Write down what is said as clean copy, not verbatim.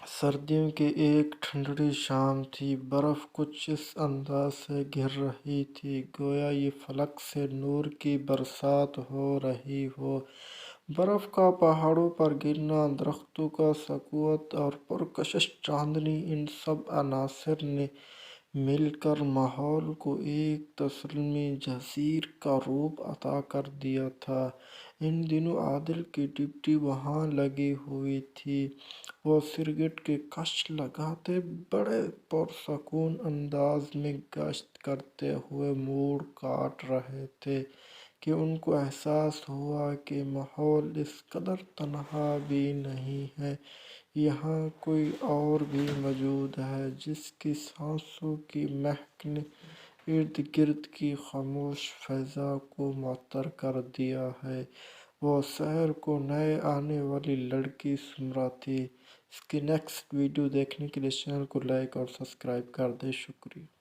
سردیوں کی ایک ٹھنڈی شام تھی۔ برف کچھ اس انداز سے گر رہی تھی گویا یہ فلک سے نور کی برسات ہو رہی ہو۔ برف کا پہاڑوں پر گرنا، درختوں کا سکوت اور پرکشش چاندنی، ان سب عناصر نے مل کر ماحول کو ایک تسلیمی جزیرے کا روپ عطا کر دیا تھا۔ ان دنوں عادل کی ڈیوٹی وہاں لگی ہوئی تھی۔ وہ سگریٹ کی کش لگاتے بڑے پرسکون انداز میں گشت کرتے ہوئے موڑ کاٹ رہے تھے کہ ان کو احساس ہوا کہ ماحول اس قدر تنہا بھی نہیں ہے، یہاں کوئی اور بھی موجود ہے جس کی سانسوں کی مہک نے ارد گرد کی خاموش فضا کو معطر کر دیا ہے۔ وہ شہر کو نئے آنے والی لڑکی سمرا تھی۔ اس کی نیکسٹ ویڈیو دیکھنے کے لیے چینل کو لائک اور سبسکرائب کر دیں۔ شکریہ۔